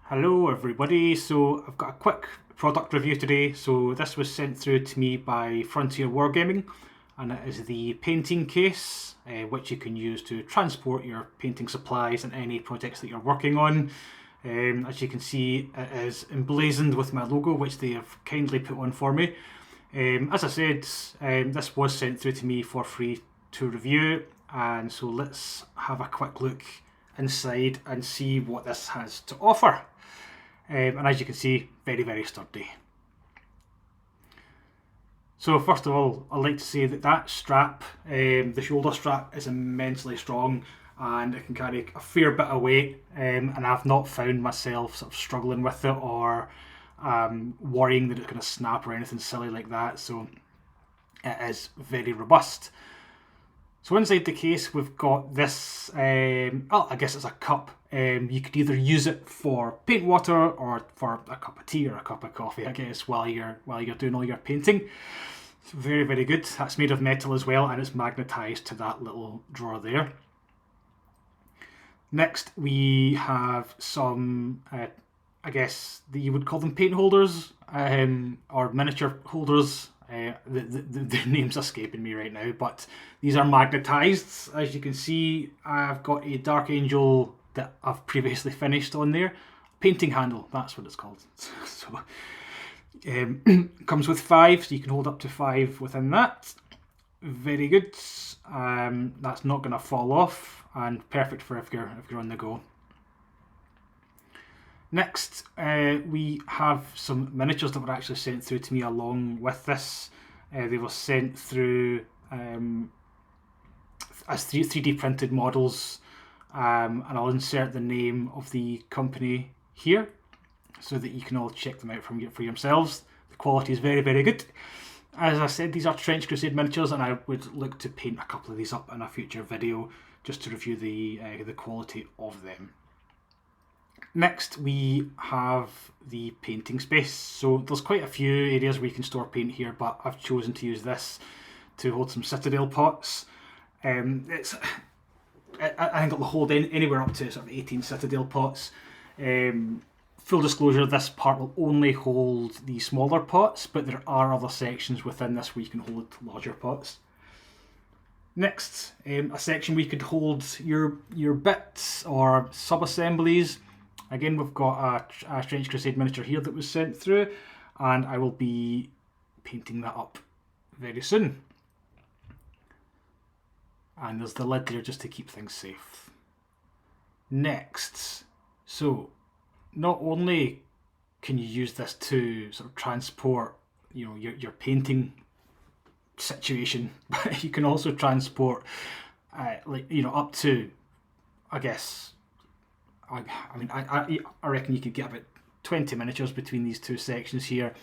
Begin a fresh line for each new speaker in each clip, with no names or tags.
Hello everybody, so I've got a quick product review today. So this was sent through to me by Frontier Wargaming, and it is the painting case which you can use to transport your painting supplies and any projects that you're working on. As you can see, it is emblazoned with my logo, which they have kindly put on for me. As I said, this was sent through to me for free to review, and so let's have a quick look inside and see what this has to offer. And as you can see, very sturdy. So first of all, I'd like to say that strap, the shoulder strap, is immensely strong and it can carry a fair bit of weight, and I've not found myself sort of struggling with it or worrying that it's going to snap or anything silly like that. So it is very robust. So inside the case we've got this, I guess it's a cup. You could either use it for paint water or for a cup of tea or a cup of coffee, I guess, while you're doing all your painting. It's very good. That's made of metal as well, and it's magnetised to that little drawer there. Next we have some, I guess you would call them paint holders, or miniature holders. The name's escaping me right now, but these are magnetised. As you can see, I've got a Dark Angel that I've previously finished on there. Painting handle, that's what it's called. So comes with 5, so you can hold up to 5 within that. Very good. That's not going to fall off, and perfect for if you're on the go. Next, we have some miniatures that were actually sent through to me along with this. They were sent through as 3D printed models, and I'll insert the name of the company here so that you can all check them out for yourselves. The quality is very good. As I said, these are Trench Crusade miniatures, and I would look to paint a couple of these up in a future video just to review the quality of them. Next we have the painting space. So there's quite a few areas where you can store paint here, but I've chosen to use this to hold some Citadel pots. I think it'll hold anywhere up to sort of 18 Citadel pots. Full disclosure, this part will only hold the smaller pots, but there are other sections within this where you can hold larger pots. Next, a section where you could hold your bits or sub-assemblies. Again, we've got a Trench Crusade miniature here that was sent through, and I will be painting that up very soon. And there's the lid there just to keep things safe. Next, so not only can you use this to sort of transport, your painting situation, but you can also transport, up to, I guess. I reckon you could get about 20 miniatures between these two sections here,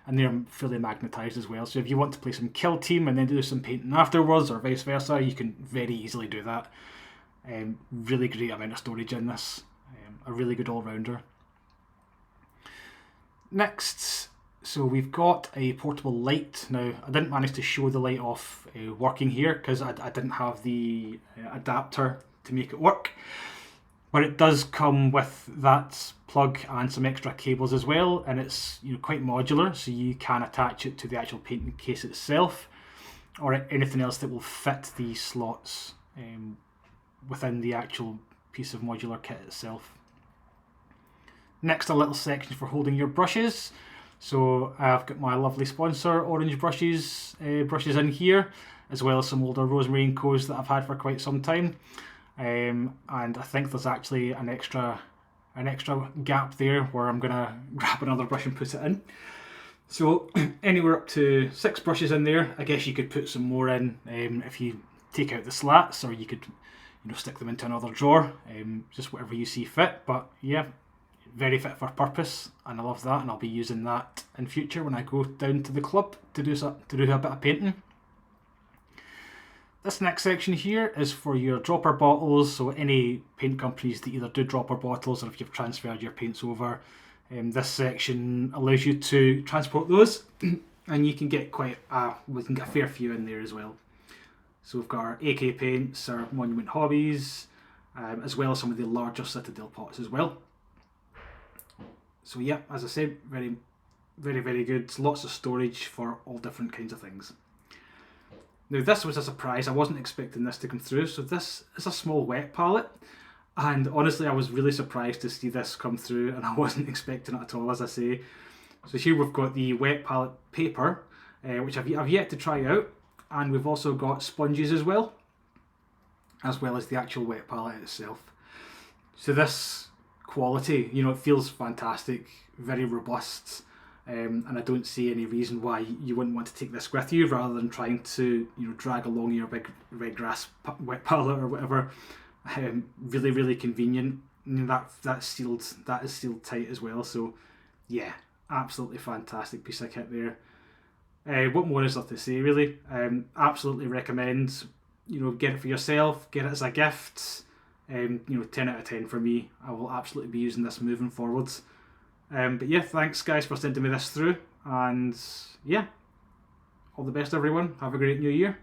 and they're fully magnetised as well. So if you want to play some kill team and then do some painting afterwards, or vice versa, you can very easily do that. Really great amount of storage in this. A really good all-rounder. Next, so we've got a portable light. Now, I didn't manage to show the light off working here because I didn't have the adapter to make it work. But it does come with that plug and some extra cables as well, and it's quite modular, so you can attach it to the actual painting case itself, or anything else that will fit the slots within the actual piece of modular kit itself. Next, a little section for holding your brushes. So I've got my lovely sponsor Orange brushes in here, as well as some older Rosemary & Co's that I've had for quite some time. And I think there's actually an extra gap there where I'm gonna grab another brush and put it in. So anywhere up to 6 brushes in there. I guess you could put some more in if you take out the slats, or you could stick them into another drawer, just whatever you see fit. But yeah, very fit for purpose, and I love that, and I'll be using that in future when I go down to the club to do a bit of painting. This next section here is for your dropper bottles, so any paint companies that either do dropper bottles or if you've transferred your paints over, this section allows you to transport those, and you can get we can get a fair few in there as well. So we've got our AK paints, our Monument Hobbies, as well as some of the larger Citadel pots as well. So yeah, as I said, very, very, very good. Lots of storage for all different kinds of things. Now this was a surprise, I wasn't expecting this to come through. So this is a small wet palette, and honestly I was really surprised to see this come through, and I wasn't expecting it at all, as I say. So here we've got the wet palette paper, which I've yet to try out, and we've also got sponges as well as the actual wet palette itself. So this quality, you know, it feels fantastic, very robust. And I don't see any reason why you wouldn't want to take this with you rather than trying to, you know, drag along your big red grass wet palette or whatever. Really, really convenient. You know, that is sealed tight as well. So yeah, absolutely fantastic piece of kit there. What more is there to say, really? Absolutely recommend. You know, get it for yourself. Get it as a gift. You know, 10 out of 10 for me. I will absolutely be using this moving forwards. But yeah, thanks guys for sending me this through, and yeah, all the best everyone, have a great new year.